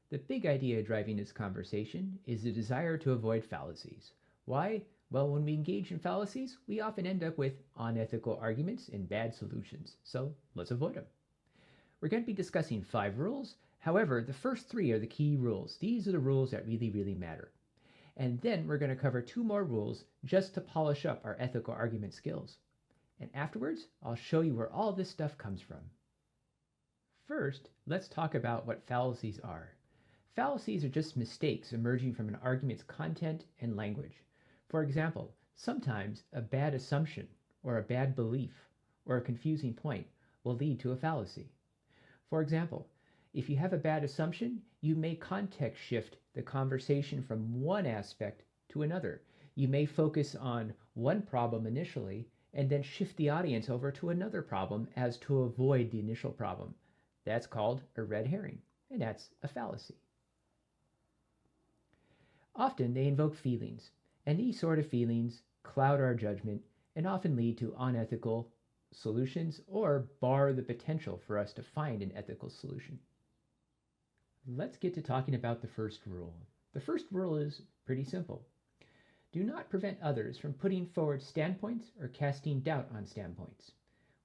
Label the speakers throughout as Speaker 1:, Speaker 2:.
Speaker 1: The big idea driving this conversation is the desire to avoid fallacies. Why? Well, when we engage in fallacies, we often end up with unethical arguments and bad solutions. So let's avoid them. We're going to be discussing 5 rules. However, the first 3 are the key rules. These are the rules that really matter. And then we're going to cover 2 more rules just to polish up our ethical argument skills. And afterwards, I'll show you where all this stuff comes from. First, let's talk about what fallacies are. Fallacies are just mistakes emerging from an argument's content and language. For example, sometimes a bad assumption or a bad belief or a confusing point will lead to a fallacy. For example, if you have a bad assumption, you may context shift the conversation from one aspect to another. You may focus on one problem initially and then shift the audience over to another problem as to avoid the initial problem. That's called a red herring, and that's a fallacy. Often they invoke feelings, and these sort of feelings cloud our judgment and often lead to unethical solutions or bar the potential for us to find an ethical solution. Let's get to talking about the first rule. The first rule is pretty simple. Do not prevent others from putting forward standpoints or casting doubt on standpoints.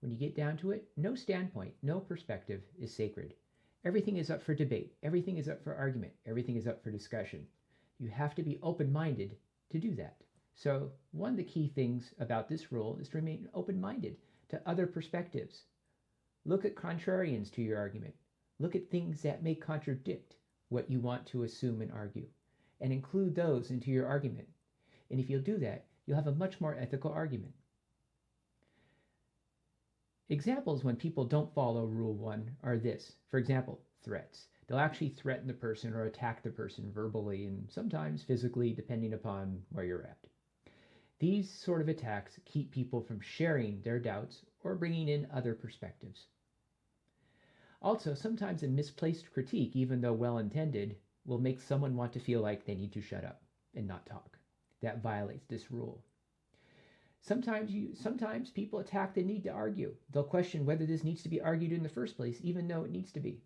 Speaker 1: When you get down to it, no standpoint, no perspective is sacred. Everything is up for debate. Everything is up for argument. Everything is up for discussion. You have to be open-minded to do that. So one of the key things about this rule is to remain open-minded to other perspectives. Look at contrarians to your argument. Look at things that may contradict what you want to assume and argue, and include those into your argument. And if you'll do that, you'll have a much more ethical argument. Examples when people don't follow Rule 1 are this. For example, threats. They'll actually threaten the person or attack the person verbally and sometimes physically, depending upon where you're at. These sort of attacks keep people from sharing their doubts or bringing in other perspectives. Also, sometimes a misplaced critique, even though well-intended, will make someone want to feel like they need to shut up and not talk. That violates this rule. Sometimes people attack the need to argue. They'll question whether this needs to be argued in the first place, even though it needs to be.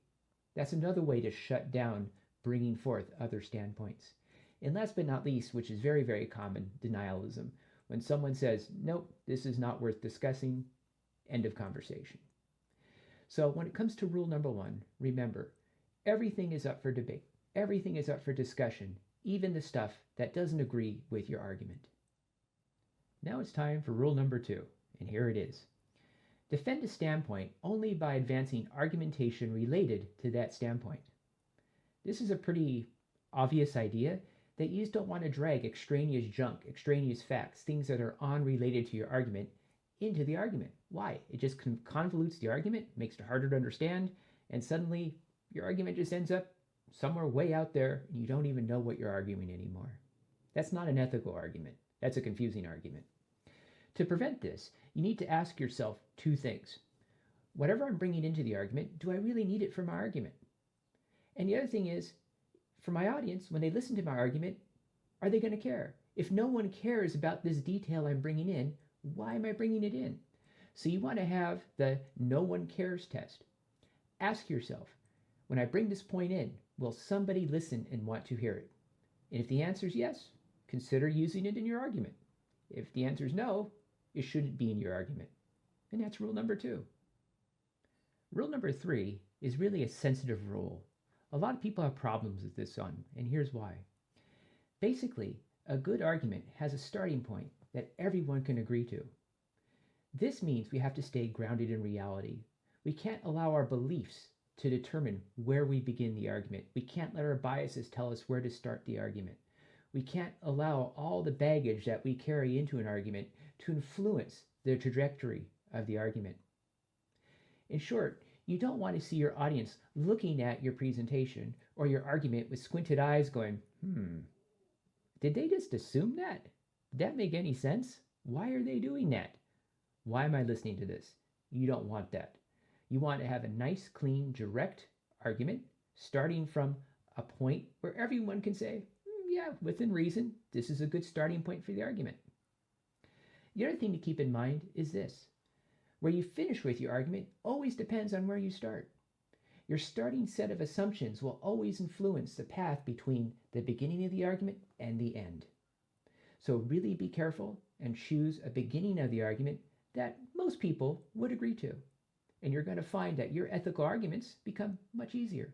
Speaker 1: That's another way to shut down bringing forth other standpoints. And last but not least, which is very common, denialism. When someone says, nope, this is not worth discussing, end of conversation. So when it comes to rule number 1, remember, everything is up for debate. Everything is up for discussion, even the stuff that doesn't agree with your argument. Now it's time for rule number 2, and here it is. Defend a standpoint only by advancing argumentation related to that standpoint. This is a pretty obvious idea that you just don't want to drag extraneous junk, extraneous facts, things that are unrelated to your argument into the argument. Why? It just convolutes the argument, makes it harder to understand, and suddenly your argument just ends up somewhere way out there and you don't even know what you're arguing anymore. That's not an ethical argument. That's a confusing argument. To prevent this, you need to ask yourself 2 things. Whatever I'm bringing into the argument, do I really need it for my argument? And the other thing is, for my audience, when they listen to my argument, are they going to care? If no one cares about this detail I'm bringing in, why am I bringing it in? So you want to have the no one cares test. Ask yourself, when I bring this point in, will somebody listen and want to hear it? And if the answer is yes, consider using it in your argument. If the answer is no, it shouldn't be in your argument. And that's rule number 2. Rule number 3 is really a sensitive rule. A lot of people have problems with this one, and here's why. Basically, a good argument has a starting point that everyone can agree to. This means we have to stay grounded in reality. We can't allow our beliefs to determine where we begin the argument. We can't let our biases tell us where to start the argument. We can't allow all the baggage that we carry into an argument to influence the trajectory of the argument. In short, you don't want to see your audience looking at your presentation or your argument with squinted eyes going, did they just assume that? Did that make any sense? Why are they doing that? Why am I listening to this? You don't want that. You want to have a nice, clean, direct argument starting from a point where everyone can say, yeah, within reason, this is a good starting point for the argument. The other thing to keep in mind is this. Where you finish with your argument always depends on where you start. Your starting set of assumptions will always influence the path between the beginning of the argument and the end. So really be careful and choose a beginning of the argument that most people would agree to. And you're going to find that your ethical arguments become much easier.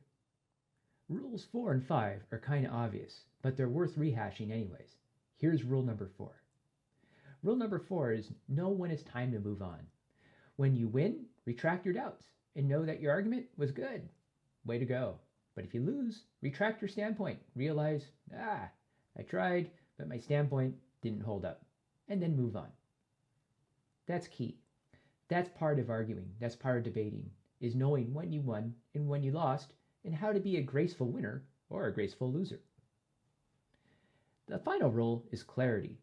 Speaker 1: Rules 4 and 5 are kind of obvious, but they're worth rehashing anyways. Here's rule number 4. Rule number 4 is know when it's time to move on. When you win, retract your doubts and know that your argument was good. Way to go. But if you lose, retract your standpoint. Realize, I tried, but my standpoint didn't hold up. And then move on. That's key. That's part of arguing. That's part of debating, is knowing when you won and when you lost and how to be a graceful winner or a graceful loser. The final rule is clarity.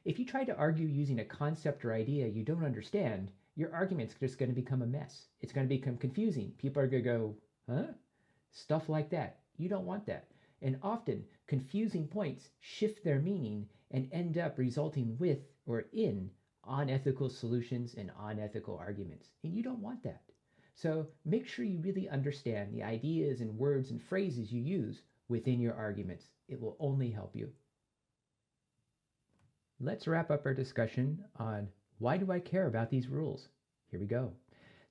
Speaker 1: If you try to argue using a concept or idea you don't understand, your argument's just going to become a mess. It's going to become confusing. People are going to go, huh? Stuff like that. You don't want that. And often, confusing points shift their meaning and end up resulting with or in unethical solutions and unethical arguments. And you don't want that. So make sure you really understand the ideas and words and phrases you use within your arguments. It will only help you. Let's wrap up our discussion on why do I care about these rules? Here we go.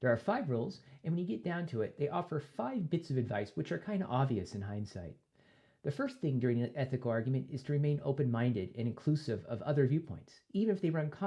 Speaker 1: There are 5 rules, and when you get down to it, they offer 5 bits of advice which are kind of obvious in hindsight. The first thing during an ethical argument is to remain open-minded and inclusive of other viewpoints, even if they run contrary